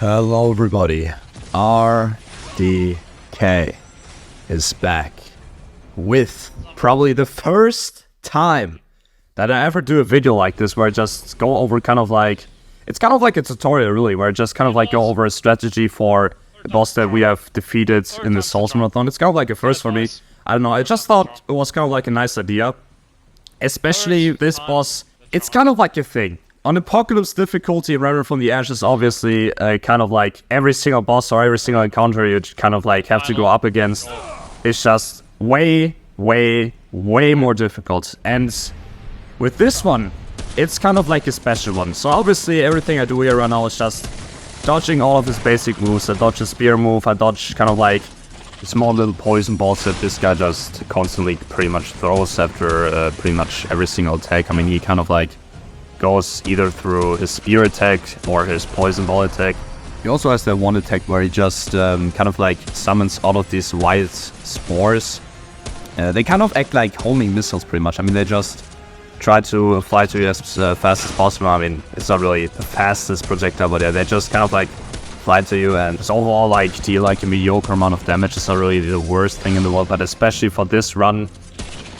Hello everybody, RDK is back with probably the first time that I ever do a video like this where I just go over it's kind of like a tutorial really, where I just kind of like go over a strategy for a boss that we have defeated in the Souls Marathon. It's kind of like a first for me. I don't know, I just thought it was kind of like a nice idea. Especially this boss, it's kind of like a thing. On Apocalypse difficulty, Remnant From the Ashes, obviously, kind of like every single boss or every single encounter you kind of like have to go up against is just way more difficult. And with this one, it's kind of like a special one. So obviously everything I do here right now is just dodging all of his basic moves. I dodge a spear move, I dodge kind of like small little poison balls that this guy just constantly pretty much throws after pretty much every single attack. I mean, he kind of like goes either through his spear attack or his poison ball attack. He also has that one attack where he just kind of like summons all of these wild spores. They kind of act like homing missiles pretty much. I mean, they just try to fly to you as fast as possible. I mean, it's not really the fastest projectile, but yeah, they just kind of like fly to you and just overall like deal like a mediocre amount of damage. It's not really the worst thing in the world, but especially for this run,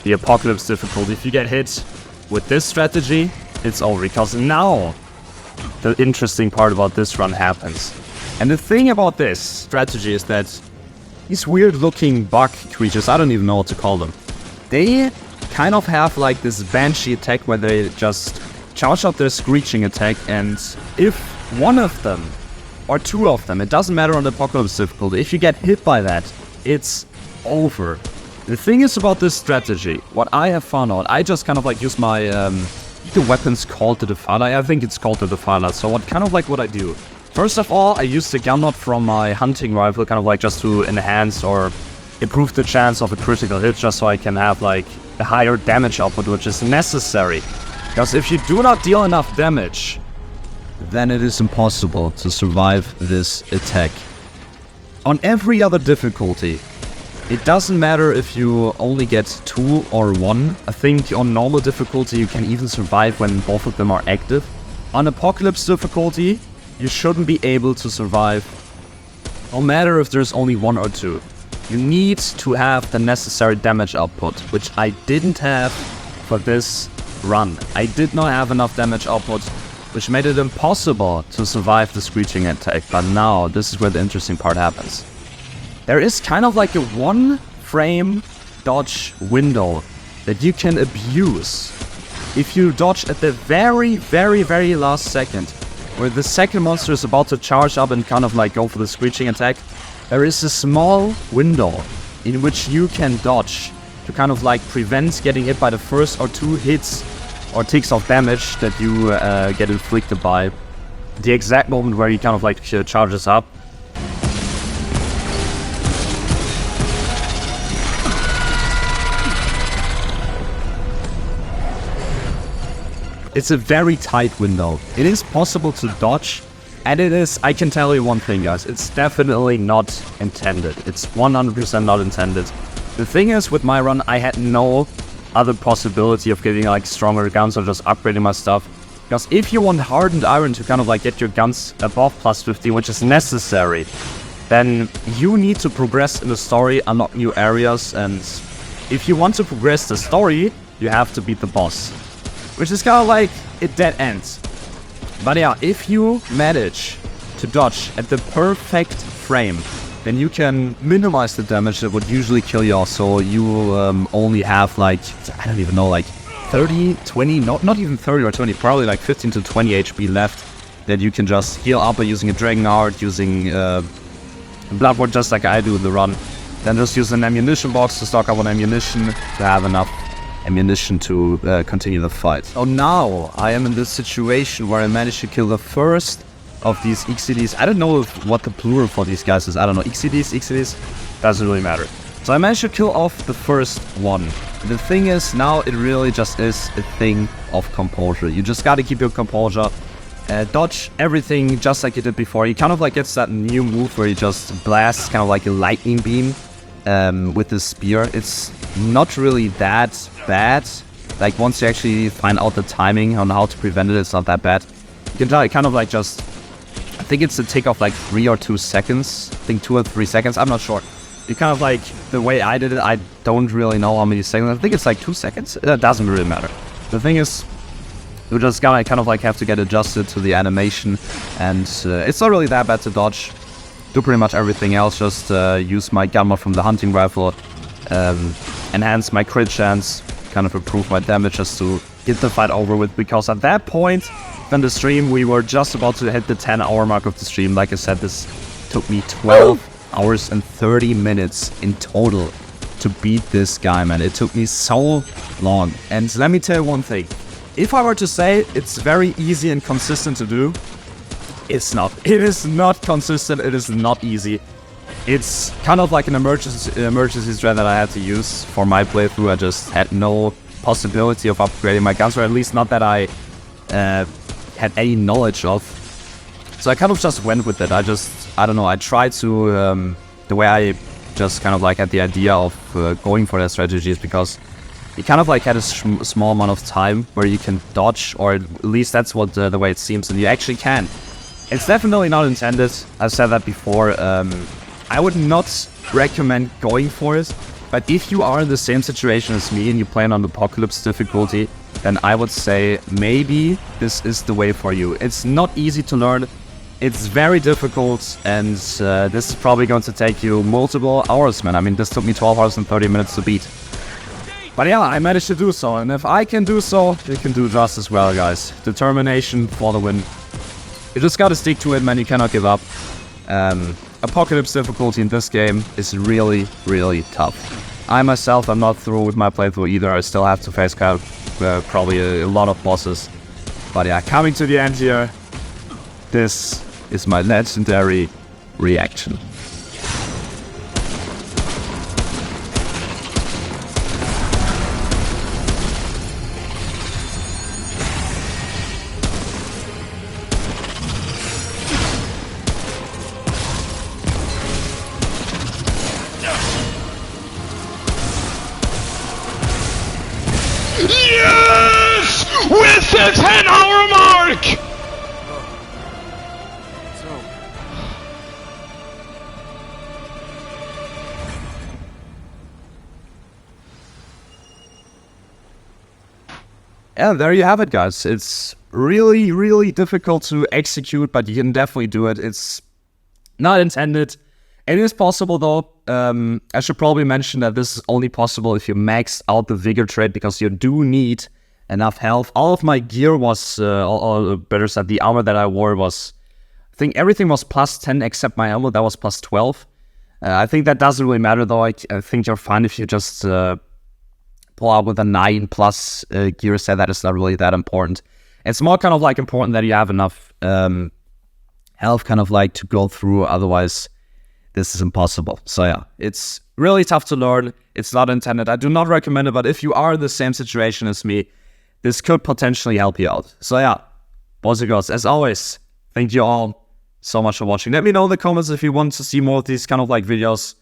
the Apocalypse difficulty, if you get hit with this strategy, it's over, because now the interesting part about this run happens. And the thing about this strategy is that these weird looking bug creatures, I don't even know what to call them, they kind of have like this banshee attack where they just charge out their screeching attack, and if one of them or two of them, it doesn't matter on the Apocalypse difficulty, if you get hit by that, it's over. The thing is about this strategy, what I have found out, I just kind of like use my the weapon's called the Defala. I think it's called the Defala. So what I do, first of all, I use the gun nut from my hunting rifle kind of like just to enhance or improve the chance of a critical hit, just so I can have like a higher damage output, which is necessary. Because if you do not deal enough damage, then it is impossible to survive this attack. On every other difficulty, it doesn't matter if you only get 2 or 1. I think on normal difficulty you can even survive when both of them are active. On Apocalypse difficulty, you shouldn't be able to survive no matter if there's only 1 or 2. You need to have the necessary damage output, which I didn't have for this run. I did not have enough damage output, which made it impossible to survive the screeching attack. But now, this is where the interesting part happens. There is kind of like a 1 frame dodge window that you can abuse if you dodge at the very last second, where the second monster is about to charge up and kind of like go for the screeching attack. There is a small window in which you can dodge to kind of like prevent getting hit by the first or 2 hits or ticks of damage that you get inflicted by the exact moment where he kind of like charges up. It's a very tight window. It is possible to dodge, and it is, I can tell you one thing guys, it's definitely not intended. It's 100% not intended. The thing is, with my run, I had no other possibility of getting like stronger guns or just upgrading my stuff. Because if you want hardened iron to kind of like get your guns above plus 50, which is necessary, then you need to progress in the story, unlock new areas, and if you want to progress the story, you have to beat the boss, which is kind of like a dead end. But yeah, if you manage to dodge at the perfect frame, then you can minimize the damage that would usually kill you off. So you only have like, I don't even know, like 30, 20, not even 30 or 20, probably like 15 to 20 HP left that you can just heal up by using a Dragon Art, using Bloodward just like I do in the run. Then just use an ammunition box to stock up on ammunition to have enough ammunition to continue the fight. So now I am in this situation where I managed to kill the first of these Ixillis. I don't know what the plural for these guys is. I don't know. Ixillis, doesn't really matter. So I managed to kill off the first one. The thing is, now it really just is a thing of composure. You just gotta keep your composure. Dodge everything just like you did before. He kind of like gets that new move where he just blasts kind of like a lightning beam with his spear. It's not really that bad. Like once you actually find out the timing on how to prevent it, it's not that bad. You can kind of like just I think it's a tick of like 3 or 2 seconds. I think 2 or 3 seconds. I'm not sure. You kind of like, the way I did it, I don't really know how many seconds. I think it's like 2 seconds. That doesn't really matter. The thing is, you just gotta kind of like have to get adjusted to the animation. And it's not really that bad to dodge. Do pretty much everything else. Just use my gun mod from the hunting rifle. Enhance my crit chance. Kind of improve my damage just to get the fight over with. Because at that point, in the stream, we were just about to hit the 10-hour mark of the stream. Like I said, this took me 12 hours and 30 minutes in total to beat this guy, man. It took me so long. And let me tell you one thing. If I were to say it's very easy and consistent to do, it's not. It is not consistent. It is not easy. It's kind of like an emergency strat that I had to use for my playthrough. I just had no possibility of upgrading my guns, or at least not that I had any knowledge of. So I kind of just went with it. I don't know, I tried to, the way I just kind of like had the idea of going for that strategy is because you kind of like had a small amount of time where you can dodge, or at least that's what the way it seems, and you actually can. It's definitely not intended. I've said that before. I would not recommend going for it, but if you are in the same situation as me and you play on Apocalypse difficulty, then I would say maybe this is the way for you. It's not easy to learn. It's very difficult, and this is probably going to take you multiple hours, man. I mean, this took me 12 hours and 30 minutes to beat. But yeah, I managed to do so, and if I can do so, you can do just as well, guys. Determination for the win. You just gotta stick to it, man. You cannot give up. Apocalypse difficulty in this game is really, really tough. I myself am not through with my playthrough either. I still have to face probably a lot of bosses. But yeah, coming to the end here, this is my legendary reaction. Yes! With the 10-hour mark! Yeah, there you have it, guys. It's really, really difficult to execute, but you can definitely do it. It's not intended. It is possible, though. I should probably mention that this is only possible if you max out the Vigor trait, because you do need enough health. All of my gear was, or better said, the armor that I wore was, I think everything was plus 10 except my helmet. That was plus 12. I think that doesn't really matter, though. I think you're fine if you just pull out with a 9 plus gear set. That is not really that important. It's more kind of like important that you have enough health kind of like to go through. Otherwise, this is impossible. So yeah, it's really tough to learn. It's not intended. I do not recommend it, but if you are in the same situation as me, this could potentially help you out. So yeah, boys and girls, as always, thank you all so much for watching. Let me know in the comments if you want to see more of these kind of like videos,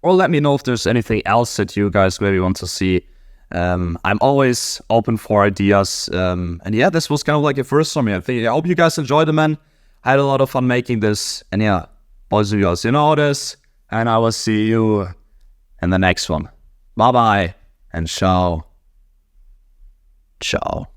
or let me know if there's anything else that you guys maybe want to see. I'm always open for ideas. And yeah, this was kind of like a first for me. I hope you guys enjoyed it, man. I had a lot of fun making this. And yeah, boys and girls, you know this. And I will see you in the next one. Bye-bye and ciao. Ciao.